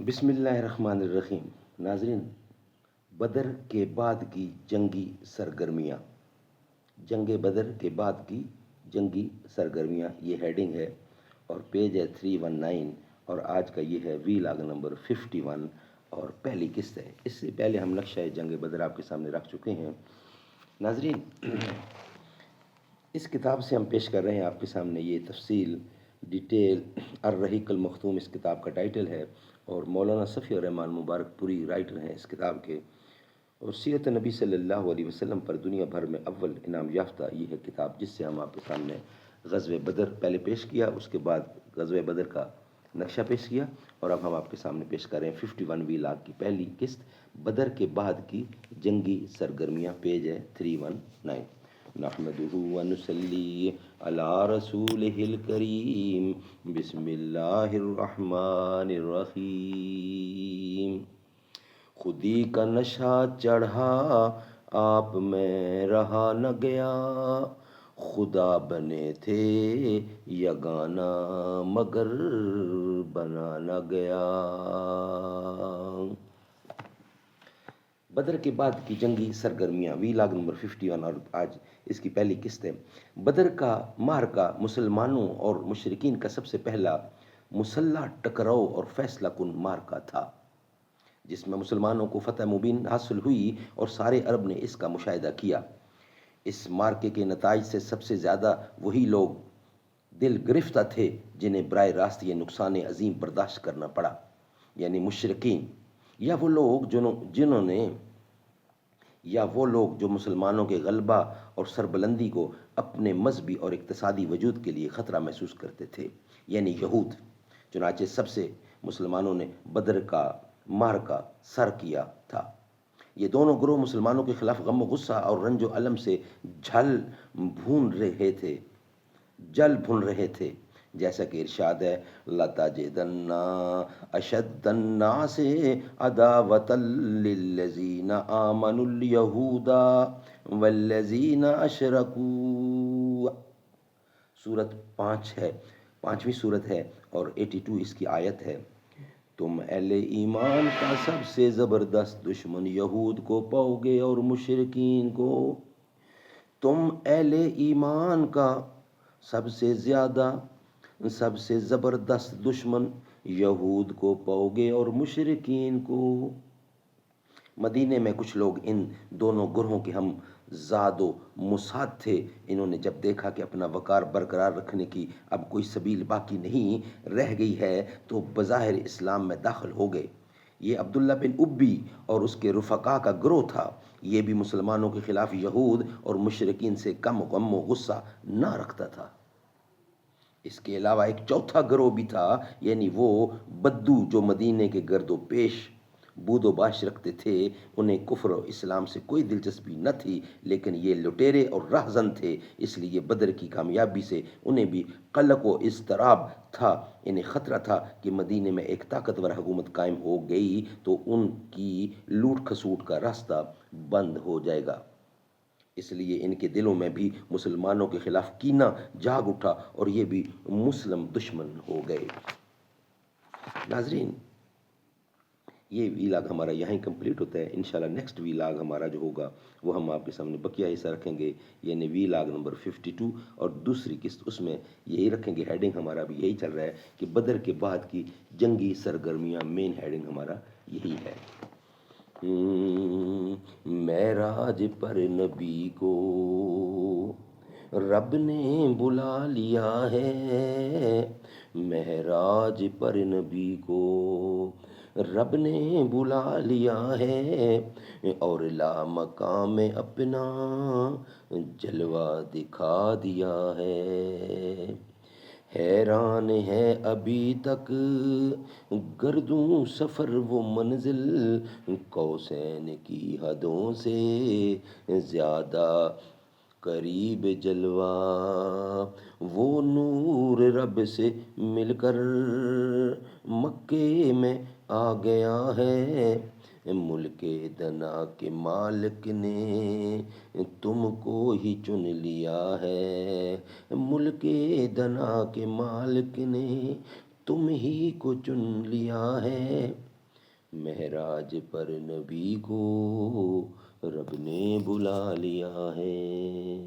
بسم اللہ الرحمن الرحیم۔ ناظرین، بدر کے بعد کی جنگی سرگرمیاں، جنگ بدر کے بعد کی جنگی سرگرمیاں، یہ ہیڈنگ ہے اور پیج ہے 319 اور آج کا یہ ہے وی لاگ نمبر 51 اور پہلی قسط ہے۔ اس سے پہلے ہم نقشہ جنگ بدر آپ کے سامنے رکھ چکے ہیں۔ ناظرین، اس کتاب سے ہم پیش کر رہے ہیں آپ کے سامنے یہ تفصیل، ڈیٹیل۔ الرحیق المختوم اس کتاب کا ٹائٹل ہے اور مولانا صفی الرحمان مبارک پوری رائٹر ہیں اس کتاب کے، اور سیرت نبی صلی اللہ علیہ وسلم پر دنیا بھر میں اول انعام یافتہ یہ ہے کتاب، جس سے ہم آپ کے سامنے غزوہ بدر پہلے پیش کیا، اس کے بعد غزوہ بدر کا نقشہ پیش کیا، اور اب ہم آپ کے سامنے پیش کر رہے ہیں 51 وی لاگ کی پہلی قسط، بدر کے بعد کی جنگی سرگرمیاں۔ پیج ہے 319۔ نحمدہ ونصلی علی رسولہ الکریم، بسم اللہ الرحمن الرحیم۔ خودی کا نشہ چڑھا آپ میں رہا نہ گیا، خدا بنے تھے یگانہ مگر بنا نہ گیا۔ بدر کے بعد کی جنگی سرگرمیاں، وی لاگ نمبر 51 اور آج اس کی پہلی قسط ہے۔ بدر کا معرکہ مسلمانوں اور مشرکین کا سب سے پہلا مسلح ٹکراؤ اور فیصلہ کن معرکہ تھا، جس میں مسلمانوں کو فتح مبین حاصل ہوئی اور سارے عرب نے اس کا مشاہدہ کیا۔ اس معرکے کے نتائج سے سب سے زیادہ وہی لوگ دل گرفتہ تھے جنہیں براہ راست یہ نقصان عظیم برداشت کرنا پڑا، یعنی مشرکین، یا وہ لوگ جو مسلمانوں کے غلبہ اور سربلندی کو اپنے مذہبی اور اقتصادی وجود کے لیے خطرہ محسوس کرتے تھے، یعنی یہود۔ چنانچہ سب سے مسلمانوں نے بدر کا معرکہ سر کیا تھا۔ یہ دونوں گروہ مسلمانوں کے خلاف غم و غصہ اور رنج و الم سے جل بھون رہے تھے، جیسا کہ ارشاد ہے لَتَجِدَنَّ أَشَدَّ النَّاسِ عَدَاوَةً لِلَّذِينَ آمَنُوا الْيَهُودَ وَالَّذِينَ أَشْرَكُوا۔ سورت 5 ہے، 5ویں سورت ہے اور 82 اس کی آیت ہے۔ تم اہل ایمان کا سب سے زبردست دشمن یہود کو پاؤ گے اور مشرکین کو۔ تم اہل ایمان کا سب سے زبردست دشمن یہود کو پاؤ گے اور مشرکین کو۔ مدینے میں کچھ لوگ ان دونوں گروہوں کے ہم زاد و مساعد تھے۔ انہوں نے جب دیکھا کہ اپنا وقار برقرار رکھنے کی اب کوئی سبیل باقی نہیں رہ گئی ہے تو بظاہر اسلام میں داخل ہو گئے۔ یہ عبداللہ بن ابی اور اس کے رفقا کا گروہ تھا۔ یہ بھی مسلمانوں کے خلاف یہود اور مشرکین سے کم غم و غصہ نہ رکھتا تھا۔ اس کے علاوہ ایک چوتھا گروہ بھی تھا، یعنی وہ بدو جو مدینے کے گرد و پیش بود و باش رکھتے تھے۔ انہیں کفر و اسلام سے کوئی دلچسپی نہ تھی، لیکن یہ لٹیرے اور راہزن تھے، اس لیے بدر کی کامیابی سے انہیں بھی قلق و اضطراب تھا۔ انہیں خطرہ تھا کہ مدینے میں ایک طاقتور حکومت قائم ہو گئی تو ان کی لوٹ کھسوٹ کا راستہ بند ہو جائے گا، اس لیے ان کے دلوں میں بھی مسلمانوں کے خلاف کینہ جاگ اٹھا اور یہ بھی مسلم دشمن ہو گئے۔ ناظرین، یہ وی لاگ ہمارا یہاں ہی کمپلیٹ ہوتا ہے۔ انشاءاللہ نیکسٹ وی لاگ ہمارا جو ہوگا وہ ہم آپ کے سامنے بقیہ حصہ رکھیں گے، یعنی وی لاگ نمبر 52 اور دوسری قسط، اس میں یہی رکھیں گے۔ ہیڈنگ ہمارا بھی یہی چل رہا ہے کہ بدر کے بعد کی جنگی سرگرمیاں، مین ہیڈنگ ہمارا یہی ہے۔ معراج پر نبی کو رب نے بلا لیا ہے، معراج پر نبی کو رب نے بلا لیا ہے، اور لا مقام اپنا جلوہ دکھا دیا ہے۔ حیران ہے ابھی تک گردوں سفر وہ منزل، قوسین کی حدوں سے زیادہ قریب جلوہ، وہ نور رب سے مل کر مکے میں آ گیا ہے، ملک دنا کے مالک نے تم کو ہی چن لیا ہے، ملک دنا کے مالک نے تم ہی کو چن لیا ہے۔ معراج پر نبی کو رب نے بلا لیا ہے۔